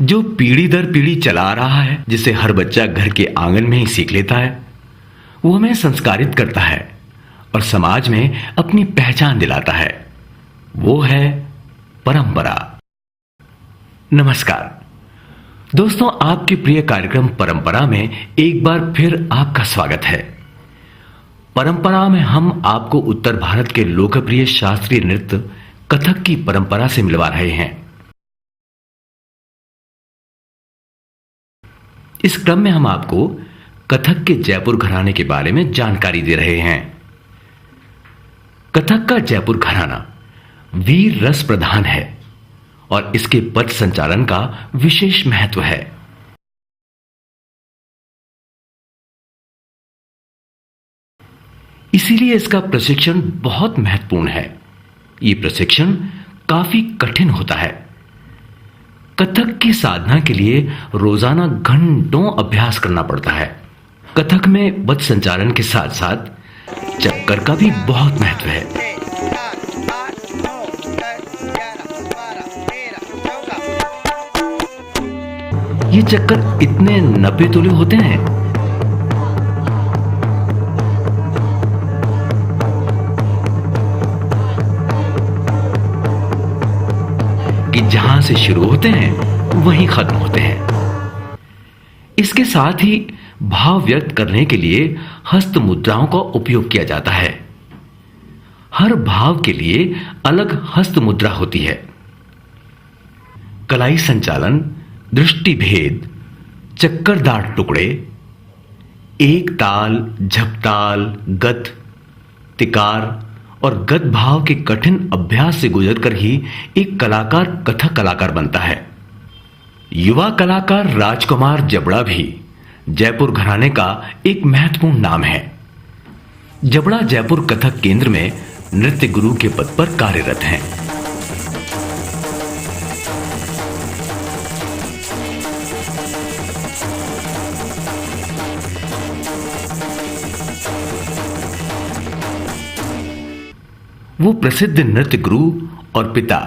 जो पीढ़ी दर पीढ़ी चला आ रहा है, जिसे हर बच्चा घर के आंगन में ही सीख लेता है, वो हमें संस्कारित करता है और समाज में अपनी पहचान दिलाता है। वो है परंपरा। नमस्कार दोस्तों, आपके प्रिय कार्यक्रम परंपरा में एक बार फिर आपका स्वागत है। परंपरा में हम आपको उत्तर भारत के लोकप्रिय शास्त्रीय नृत्य कथक की परंपरा से मिलवा रहे हैं। इस क्रम में हम आपको कथक के जयपुर घराने के बारे में जानकारी दे रहे हैं। कथक का जयपुर घराना वीर रस प्रधान है और इसके पथ संचालन का विशेष महत्व है। इसीलिए इसका प्रशिक्षण बहुत महत्वपूर्ण है। यह प्रशिक्षण काफी कठिन होता है। कथक की साधना के लिए रोजाना घंटों अभ्यास करना पड़ता है। कथक में पथ संचालन के साथ साथ चक्कर का भी बहुत महत्व है। ये चक्कर इतने नब्बे तोले होते हैं कि जहां से शुरू होते हैं वहीं खत्म होते हैं। इसके साथ ही भाव व्यक्त करने के लिए हस्त मुद्राओं का उपयोग किया जाता है। हर भाव के लिए अलग हस्त मुद्रा होती है। कलाई संचालन, दृष्टि भेद, चक्करदार टुकड़े, एक ताल, झपताल, गत, तिकार और गत भाव के कठिन अभ्यास से गुजरकर ही एक कलाकार कथक कलाकार बनता है। युवा कलाकार राजकुमार जबड़ा भी जयपुर घराने का एक महत्वपूर्ण नाम है। जबड़ा जयपुर कथक केंद्र में नृत्य गुरु के पद पर कार्यरत हैं। वो प्रसिद्ध नृत्य गुरु और पिता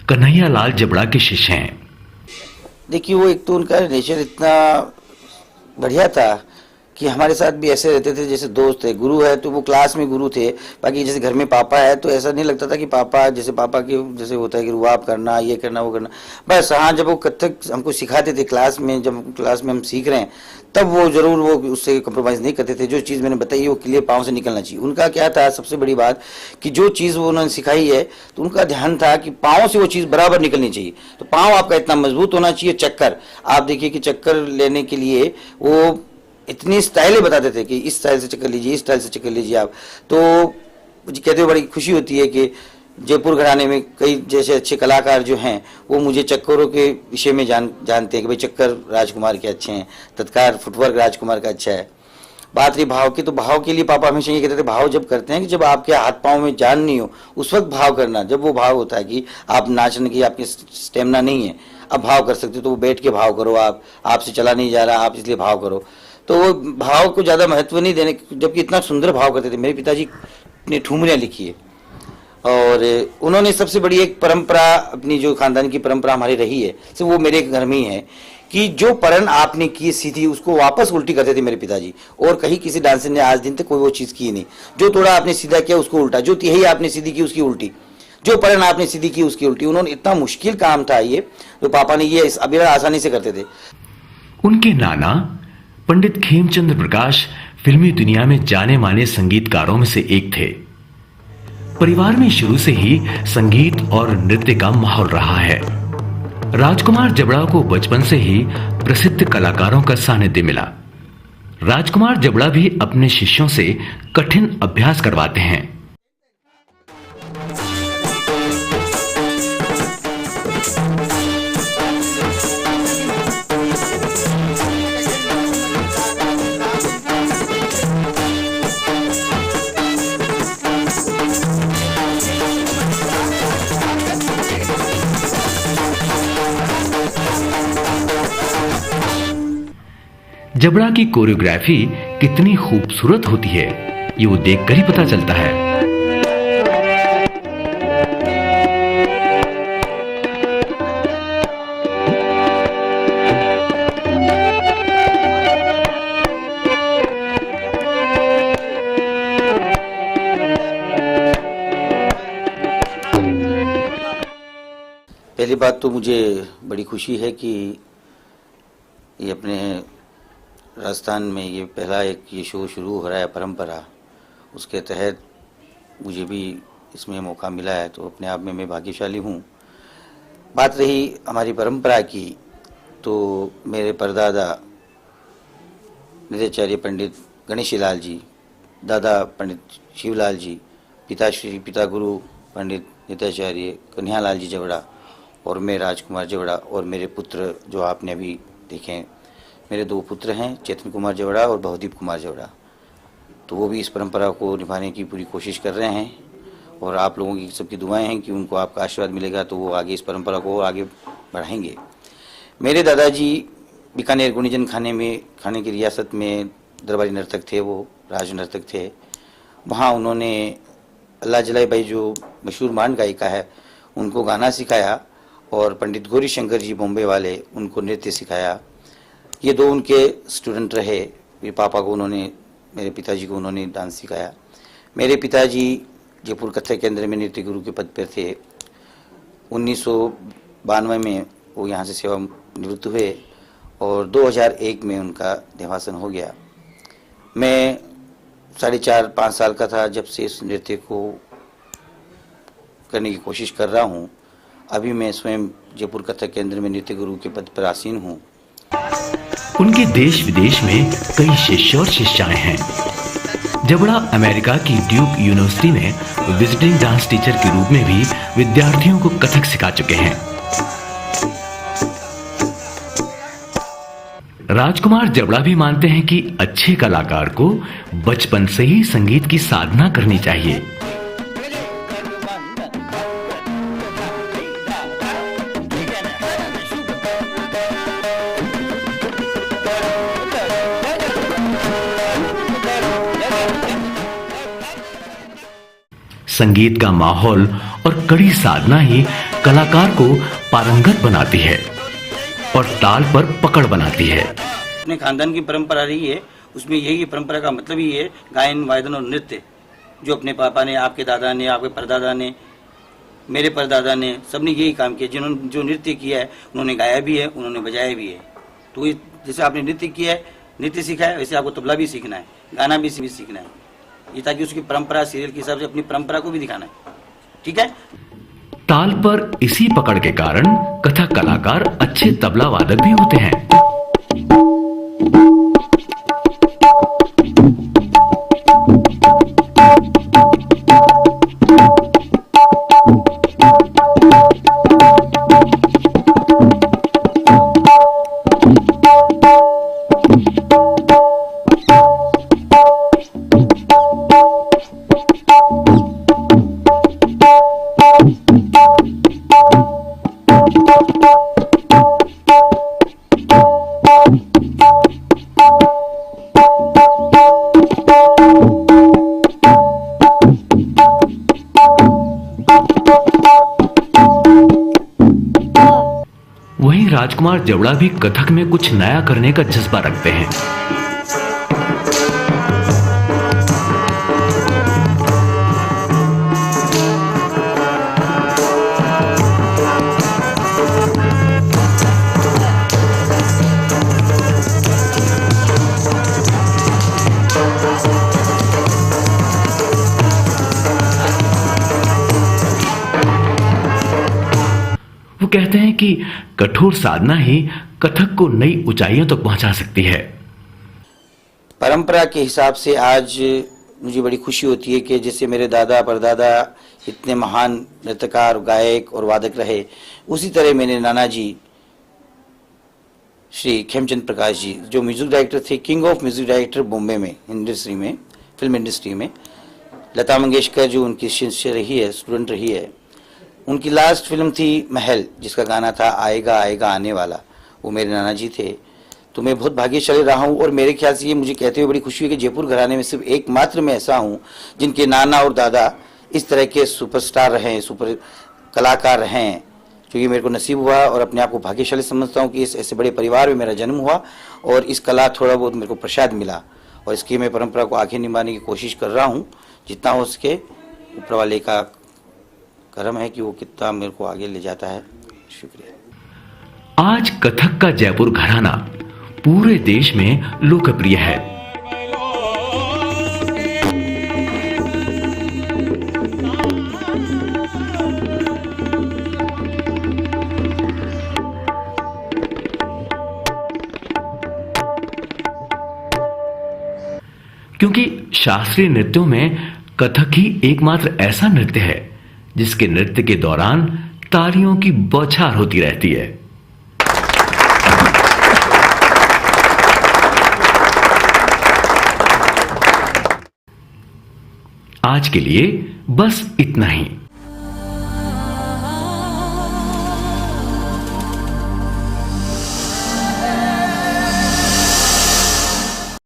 कन्हैया लाल जबड़ा के शिष्य हैं। देखिए, वो एक तो उनका नेचर इतना बढ़िया था कि हमारे साथ भी ऐसे रहते थे जैसे दोस्त थे। गुरु है तो वो क्लास में गुरु थे। बाकी जैसे घर में पापा है तो ऐसा नहीं लगता था कि पापा जैसे पापा के जैसे होता है कि रुआब करना, ये करना, वो करना। बस हाँ, जब वो कथक हमको सिखाते थे क्लास में, जब क्लास में हम सीख रहे हैं तब वो जरूर वो उससे कम्प्रोमाइज़ नहीं करते थे। जो चीज़ मैंने बताई वो क्लियर पाँव से निकलना चाहिए। उनका क्या था, सबसे बड़ी बात कि जो चीज़ वो उन्होंने सिखाई है तो उनका ध्यान था कि पाँव से वो चीज़ बराबर निकलनी चाहिए। तो पाँव आपका इतना मजबूत होना चाहिए। चक्कर आप देखिए कि चक्कर लेने के लिए वो इतनी स्टाइलें बताते थे कि इस स्टाइल से चक्कर लीजिए, इस स्टाइल से चक्कर लीजिए आप। तो मुझे कहते हुए बड़ी खुशी होती है कि जयपुर घराने में कई जैसे अच्छे कलाकार जो हैं वो मुझे चक्करों के विषय में जानते हैं कि भाई चक्कर राजकुमार के अच्छे हैं, तत्कार फुटवर्क राजकुमार का अच्छा है। बात रही भाव की, तो भाव के लिए पापा हमेशा ये कहते थे, भाव जब करते हैं कि जब आपके हाथ पाँव में जान नहीं हो उस वक्त भाव करना। जब वो भाव होता है कि आप नाचने की आपकी स्टेमिना नहीं है, अब भाव कर सकते हो, तो वो बैठ के भाव करो। आपसे चला नहीं जा रहा, आप इसलिए भाव करो। तो वो भाव को ज़्यादा महत्व नहीं देने, जबकि इतना सुंदर भाव करते थे। मेरे पिताजी ने ठुमरियाँ लिखी है और उन्होंने सबसे बड़ी एक परंपरा अपनी जो खानदान की परंपरा हमारी रही है सिर्फ वो मेरे घर में ही है कि जो परन आपने की सीधी उसको वापस उल्टी करते थे मेरे पिताजी। और कहीं किसी डांसर ने आज दिन तक कोई वो चीज़ की नहीं। जो थोड़ा आपने सीधा किया उसको उल्टा, जो तिहाई आपने सीधी की उसकी उल्टी, जो परन आपने सीधी की उसकी उल्टी। उन्होंने इतना मुश्किल काम था ये, तो पापा ने ये अभी आसानी से करते थे। उनके नाना पंडित खेमचंद्र प्रकाश फिल्मी दुनिया में जाने माने संगीतकारों में से एक थे। परिवार में शुरू से ही संगीत और नृत्य का माहौल रहा है। राजकुमार जबड़ा को बचपन से ही प्रसिद्ध कलाकारों का सानिध्य मिला। राजकुमार जबड़ा भी अपने शिष्यों से कठिन अभ्यास करवाते हैं। जबड़ा की कोरियोग्राफी कितनी खूबसूरत होती है ये वो देखकर ही पता चलता है। पहली बात तो मुझे बड़ी खुशी है कि ये अपने राजस्थान में ये पहला एक ये शो शुरू हो रहा है परंपरा, उसके तहत मुझे भी इसमें मौका मिला है, तो अपने आप में मैं भाग्यशाली हूँ। बात रही हमारी परंपरा की, तो मेरे परदादा नित्याचार्य पंडित गणेशीलाल जी, दादा पंडित शिवलाल जी, पिता गुरु पंडित नित्याचार्य कन्हैयालाल जी जवड़ा और मैं राजकुमार जवड़ा, और मेरे पुत्र जो आपने अभी देखे, मेरे 2 पुत्र हैं, चेतन कुमार जवड़ा और भवदीप कुमार जवड़ा। तो वो भी इस परंपरा को निभाने की पूरी कोशिश कर रहे हैं, और आप लोगों की सबकी दुआएं हैं कि उनको आपका आशीर्वाद मिलेगा तो वो आगे इस परंपरा को आगे बढ़ाएंगे। मेरे दादाजी बीकानेर गुणीजन खाने की रियासत में दरबारी नर्तक थे, वो राज नर्तक थे। वहाँ उन्होंने अल्लाह जलाई भाई जो मशहूर मांड गायिका है उनको गाना सिखाया, और पंडित गौरी शंकर जी बॉम्बे वाले उनको नृत्य सिखाया। ये 2 उनके स्टूडेंट रहे। मेरे पापा को उन्होंने, मेरे पिताजी को उन्होंने डांस सिखाया। मेरे पिताजी जयपुर कथक केंद्र में नृत्य गुरु के पद पर थे। 1992 में वो यहाँ से सेवा निवृत्त हुए और 2001 में उनका देहावसान हो गया। मैं 4.5-5 साल का था जब से इस नृत्य को करने की कोशिश कर रहा हूँ। अभी मैं स्वयं जयपुर कथक केंद्र में नृत्य गुरु के पद पर आसीन हूँ। उनके देश विदेश में कई शिष्य और शिष्याएं हैं। जबड़ा अमेरिका की ड्यूक यूनिवर्सिटी में विजिटिंग डांस टीचर के रूप में भी विद्यार्थियों को कथक सिखा चुके हैं। राजकुमार जबड़ा भी मानते हैं कि अच्छे कलाकार को बचपन से ही संगीत की साधना करनी चाहिए। संगीत का माहौल और कड़ी साधना ही कलाकार को पारंगत बनाती है और ताल पर पकड़ बनाती है। अपने खानदान की परंपरा रही है, उसमें यही परंपरा का मतलब ही है गायन, वादन और नृत्य, जो अपने पापा ने, आपके दादा ने, आपके परदादा ने, मेरे परदादा ने, सबने यही काम किया। जिन्होंने जो नृत्य किया है उन्होंने गाया भी है, उन्होंने बजाया भी है। तो जैसे आपने नृत्य किया है, नृत्य सीखा है, वैसे आपको तबला भी सीखना है, गाना भी सीखना है, ये ताकि उसकी परंपरा सीरियल के हिसाब से अपनी परंपरा को भी दिखाना है। ठीक है। ताल पर इसी पकड़ के कारण कथक कलाकार अच्छे तबला वादक भी होते हैं। वहीं राजकुमार जवड़ा भी कथक में कुछ नया करने का जज्बा रखते हैं। वो कहते हैं कि कठोर साधना ही कथक को नई ऊंचाइयों तक पहुंचा सकती है। परंपरा के हिसाब से आज मुझे बड़ी खुशी होती है कि जैसे मेरे दादा परदादा इतने महान नृत्यकार, गायक और वादक रहे, उसी तरह मेरे नाना जी श्री खेमचंद प्रकाश जी, जो म्यूजिक डायरेक्टर थे, king of music director Bombay में, इंडस्ट्री में, फिल्म इंडस्ट्री में। लता मंगेशकर जो उनकी शिष्य रही है, स्टूडेंट रही है, उनकी लास्ट फिल्म थी महल, जिसका गाना था आएगा आएगा आने वाला, वो मेरे नाना जी थे। तो मैं बहुत भाग्यशाली रहा हूँ, और मेरे ख्याल से ये मुझे कहते हुए बड़ी खुशी है कि जयपुर घराने में सिर्फ एकमात्र मैं ऐसा हूँ जिनके नाना और दादा इस तरह के सुपरस्टार रहे हैं, सुपर कलाकार रहे हैं। तो ये मेरे को नसीब हुआ, और अपने आप को भाग्यशाली समझता हूँ कि इस ऐसे बड़े परिवार में मेरा जन्म हुआ और इस कला थोड़ा बहुत मेरे को प्रसाद मिला, और इसकी मैं परंपरा को आगे निभाने की कोशिश कर रहा हूँ जितना हो सके। ऊपर वाले का करम है कि वो कितना मेरे को आगे ले जाता है। शुक्रिया। आज कथक का जयपुर घराना पूरे देश में लोकप्रिय है। क्योंकि शास्त्रीय नृत्यों में कथक ही एकमात्र ऐसा नृत्य है जिसके नृत्य के दौरान तालियों की बौछार होती रहती है। आज के लिए बस इतना ही।